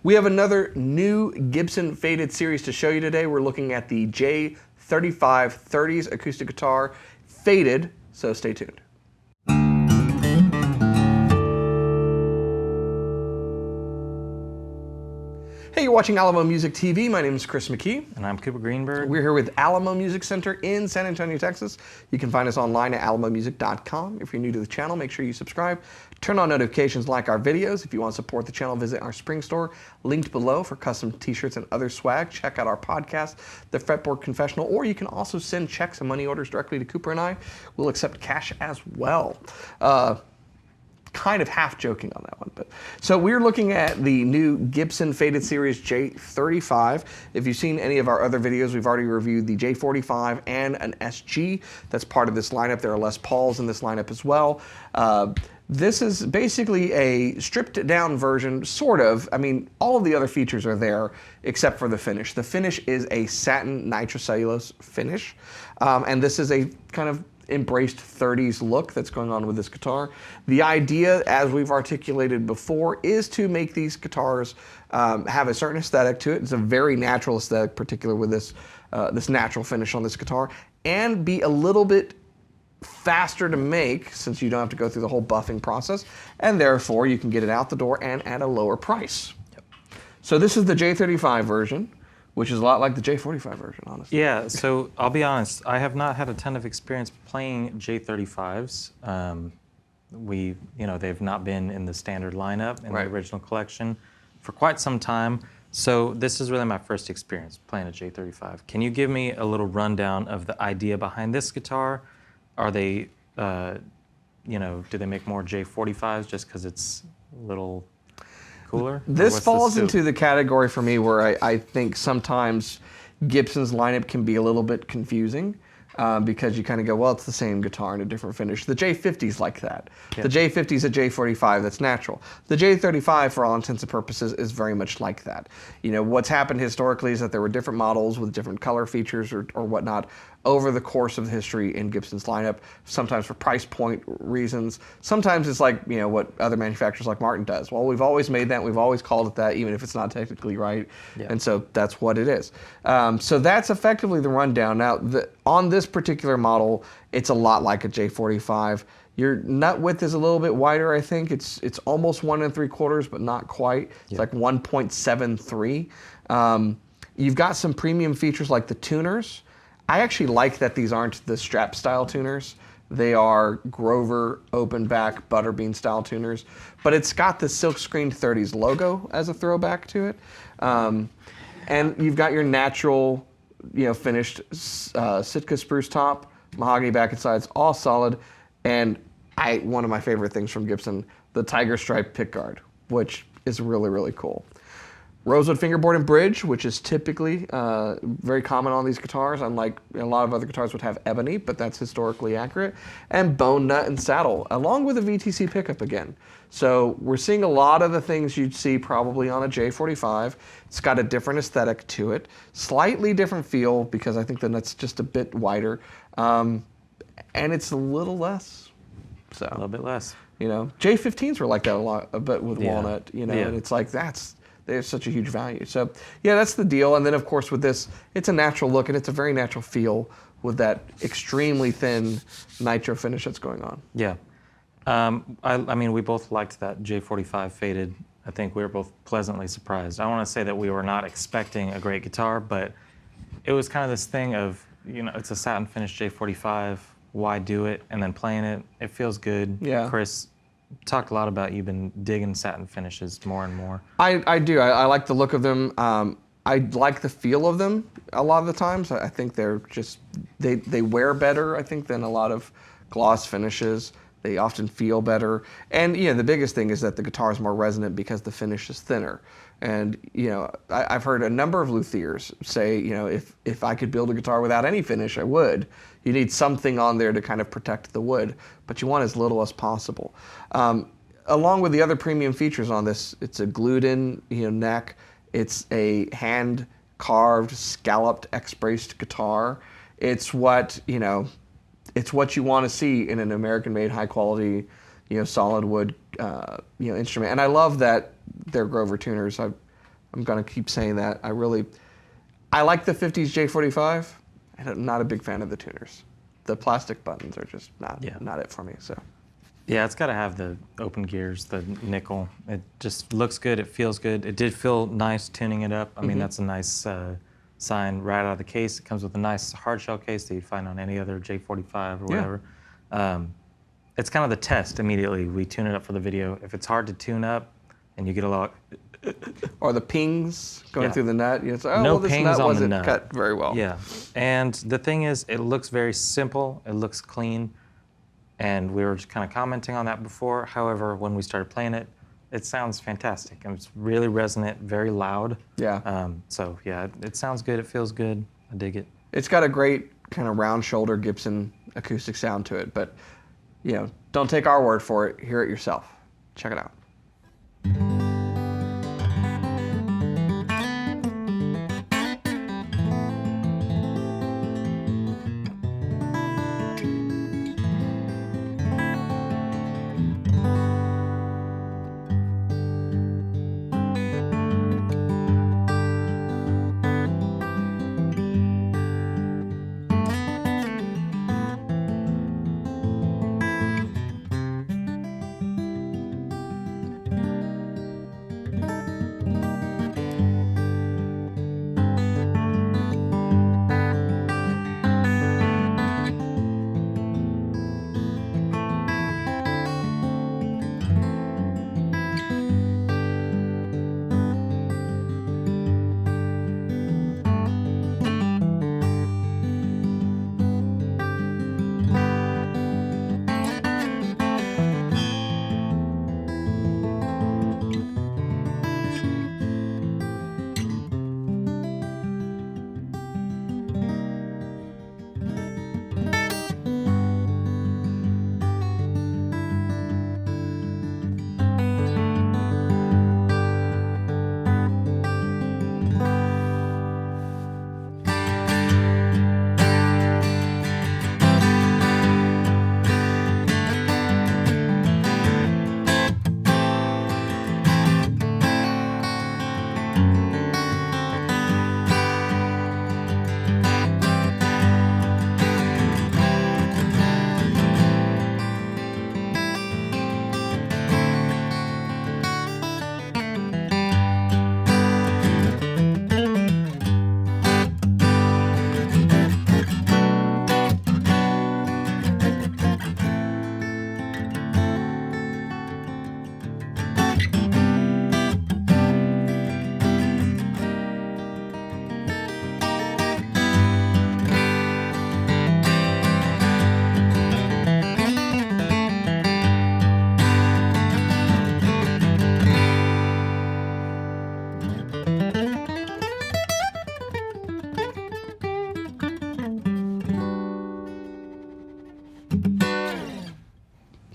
We have another new Gibson faded series to show you today. We're looking at the J-35 30s acoustic guitar, faded, so stay tuned. Hey, you're watching Alamo Music TV. My name is Chris McKee. And I'm Cooper Greenberg. We're here with Alamo Music Center in San Antonio, Texas. You can find us online at alamomusic.com. If you're new to the channel, make sure you subscribe. Turn on notifications, like our videos. If you want to support the channel, visit our spring store, linked below for custom t-shirts and other swag. Check out our podcast, the Fretboard Confessional, or you can also send checks and money orders directly to Cooper and I. We'll accept cash as well. Kind of half joking on that one. But so we're looking at the new Gibson faded series J-35. If you've seen any of our other videos, we've already reviewed the J-45 and an SG. That's part of this lineup. There are Les Pauls in this lineup as well. This is basically a stripped down version, sort of. I mean, all of the other features are there except for the finish. The finish is a satin nitrocellulose finish. And this is a kind of embraced 30s look that's going on with this guitar. The idea, as we've articulated before, is to make these guitars have a certain aesthetic to it. It's a very natural aesthetic, particularly with this this natural finish on this guitar, and be a little bit faster to make since you don't have to go through the whole buffing process, and therefore you can get it out the door and at a lower price. Yep. So this is the J-35 version, which is a lot like the J-45 version, honestly. Yeah, so I'll be honest, I have not had a ton of experience playing J-35s. They've not been in the standard lineup in the original collection for quite some time. So this is really my first experience playing a J-35. Can you give me a little rundown of the idea behind this guitar? Are they, do they make more J-45s just because it's a little cooler? This falls into the category for me where I think sometimes Gibson's lineup can be a little bit confusing because you kind of go, well, it's the same guitar in a different finish. The J50's like that. Yeah. The J50's a J45 that's natural. The J35, for all intents and purposes, is very much like that. You know, what's happened historically is that there were different models with different color features or whatnot over the course of the history in Gibson's lineup, sometimes for price point reasons. Sometimes it's like, you know, what other manufacturers like Martin does. Well, we've always made that, we've always called it that, even if it's not technically right. Yeah. And so that's what it is. So that's effectively the rundown. Now, on this particular model, it's a lot like a J45. Your nut width is a little bit wider, I think. It's almost 1 3/4, but not quite. It's like 1.73. You've got some premium features like the tuners. I actually like that these aren't the strap style tuners. They are Grover, open back, Butterbean style tuners, but it's got the silk screened 30s logo as a throwback to it. And you've got your natural, finished Sitka spruce top, mahogany back and sides, all solid. And one of my favorite things from Gibson, the tiger stripe pickguard, which is really, really cool. Rosewood fingerboard and bridge, which is typically very common on these guitars, unlike a lot of other guitars would have ebony, but that's historically accurate. And bone nut and saddle, along with a VTC pickup again. So we're seeing a lot of the things you'd see probably on a J45. It's got a different aesthetic to it, slightly different feel because I think the nut's just a bit wider, and it's a little less. So a little bit less. J15s were like that a bit with walnut, and it's like they have such a huge value. So yeah, that's the deal. And then of course with this, it's a natural look and it's a very natural feel with that extremely thin nitro finish that's going on. Yeah. I mean, we both liked that J45 faded. I think we were both pleasantly surprised. I want to say that we were not expecting a great guitar, but it was kind of this thing of, it's a satin finish J45. Why do it? And then playing it, it feels good. Yeah. Chris talked a lot about you've been digging satin finishes more and more. I do. I like the look of them. I like the feel of them a lot of the times. I think they're just, they wear better, I think, than a lot of gloss finishes. They often feel better. And the biggest thing is that the guitar is more resonant because the finish is thinner. And I've heard a number of luthiers say, if I could build a guitar without any finish, I would. You need something on there to kind of protect the wood, but you want as little as possible. Along with the other premium features on this, it's a glued-in neck. It's a hand-carved, scalloped, X-braced guitar. It's what it's what you want to see in an American-made, high-quality, solid wood, instrument. And I love that they're Grover tuners. I'm gonna keep saying that. I like the 50s J-45, and I'm not a big fan of the tuners. The plastic buttons are just not it for me. So. Yeah, it's got to have the open gears, the nickel. It just looks good. It feels good. It did feel nice tuning it up. I mean, that's a nice sign right out of the case. It comes with a nice hard shell case that you'd find on any other J45 or whatever. It's kind of the test immediately. We tune it up for the video. If it's hard to tune up and you get a lot... Or the pings going through the nut. You say, No well, this pings nut on the wasn't nut. cut very well. Yeah, and the thing is, it looks very simple. It looks clean. And we were just kind of commenting on that before. However, when we started playing it, it sounds fantastic. And it's really resonant, very loud. Yeah. So yeah, it sounds good. It feels good. I dig it. It's got a great kind of round shoulder Gibson acoustic sound to it, but don't take our word for it. Hear it yourself. Check it out.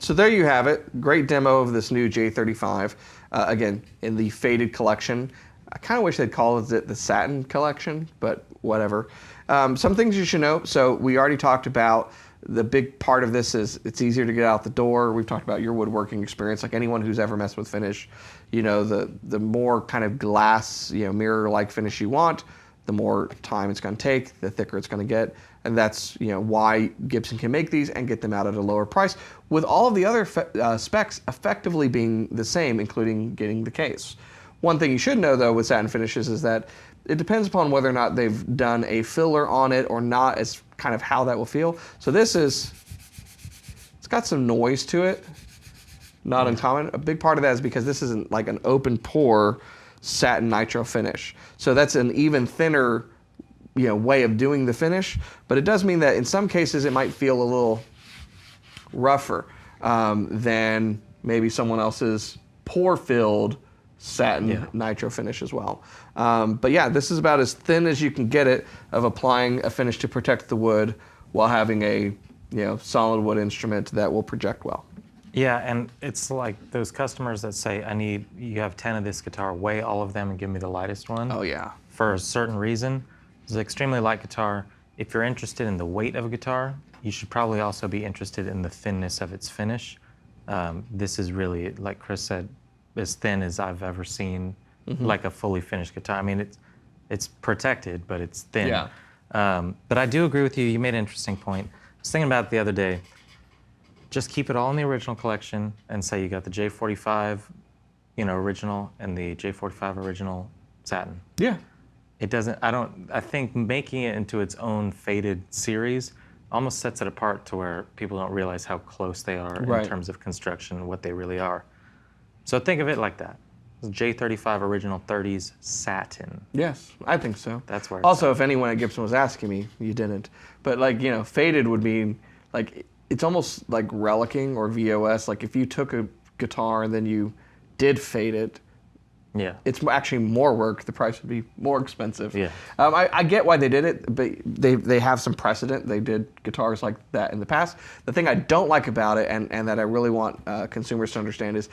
So there you have it. Great demo of this new J-35. Again, in the faded collection. I kind of wish they'd call it the satin collection, but whatever. Some things you should know. So we already talked about the big part of this is it's easier to get out the door. We've talked about your woodworking experience. Like anyone who's ever messed with finish, the more kind of glass, mirror-like finish you want, the more time it's going to take, the thicker it's going to get. And that's why Gibson can make these and get them out at a lower price, with all of the other specs effectively being the same, including getting the case. One thing you should know, though, with satin finishes is that it depends upon whether or not they've done a filler on it or not, as kind of how that will feel. So it's got some noise to it, not uncommon. A big part of that is because this isn't like an open pore satin nitro finish. So that's an even thinner way of doing the finish, but it does mean that in some cases it might feel a little rougher than maybe someone else's pore-filled satin nitro finish as well. But yeah, this is about as thin as you can get it of applying a finish to protect the wood while having a solid wood instrument that will project well. Yeah, and it's like those customers that say, you have 10 of this guitar, weigh all of them and give me the lightest one. Oh yeah. For a certain reason. It's an extremely light guitar. If you're interested in the weight of a guitar, you should probably also be interested in the thinness of its finish. This is really, like Chris said, as thin as I've ever seen like a fully finished guitar. I mean, it's protected, but it's thin. Yeah. But I do agree with you. You made an interesting point. I was thinking about it the other day. Just keep it all in the original collection and say you got the J-45, original and the J-45 original satin. Yeah. It doesn't, I think making it into its own faded series almost sets it apart to where people don't realize how close they are in terms of construction and what they really are. So think of it like that. J-35 original 30s satin. Yes, I think so. That's where. Also, if anyone at Gibson was asking me, you didn't. But faded would mean it's almost like relicking or VOS. Like if you took a guitar and then you did fade it, yeah, it's actually more work. The price would be more expensive. Yeah. I get why they did it, but they have some precedent. They did guitars like that in the past. The thing I don't like about it, and that I really want consumers to understand, is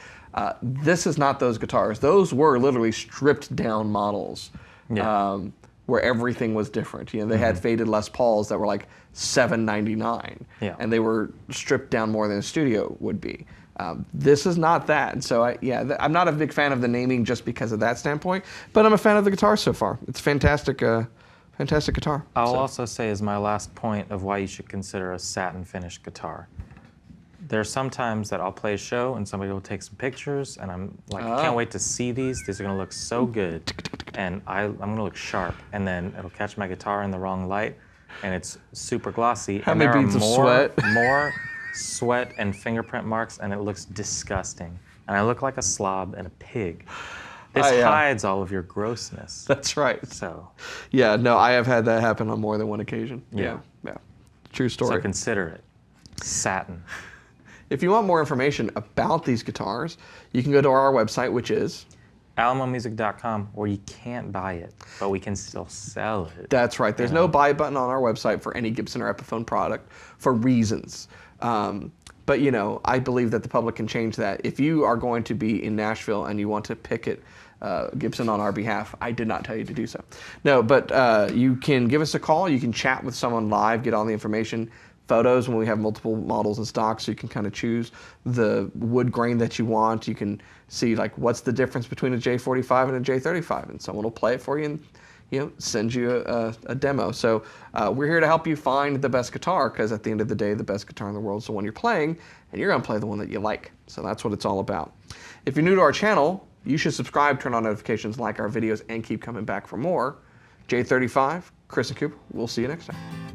this is not those guitars. Those were literally stripped down models, where everything was different. They had faded Les Pauls that were like $799, and they were stripped down more than a studio would be. This is not that, and so I'm not a big fan of the naming just because of that standpoint. But I'm a fan of the guitar so far. It's fantastic, fantastic guitar. I'll also say as my last point of why you should consider a satin finished guitar. There are some times that I'll play a show and somebody will take some pictures, and I'm like, I can't wait to see these. These are gonna look so good, and I'm gonna look sharp. And then it'll catch my guitar in the wrong light, and it's super glossy. How many beads of sweat? More sweat and fingerprint marks, and it looks disgusting. And I look like a slob and a pig. This hides all of your grossness. That's right. So. Yeah, no, I have had that happen on more than one occasion. Yeah. True story. So consider it. Satin. If you want more information about these guitars, you can go to our website, which is alamomusic.com, where you can't buy it, but we can still sell it. That's right. There's no buy button on our website for any Gibson or Epiphone product for reasons. But I believe that the public can change that. If you are going to be in Nashville and you want to picket Gibson on our behalf, I did not tell you to do so. No, but you can give us a call. You can chat with someone live, get all the information, photos when we have multiple models in stock, so you can kind of choose the wood grain that you want. You can see what's the difference between a J-45 and a J-35, and someone will play it for you and send you a demo. So we're here to help you find the best guitar, because at the end of the day, the best guitar in the world is the one you're playing, and you're going to play the one that you like. So that's what it's all about. If you're new to our channel, you should subscribe, turn on notifications, like our videos, and keep coming back for more. J-35, Chris and Cooper, we'll see you next time.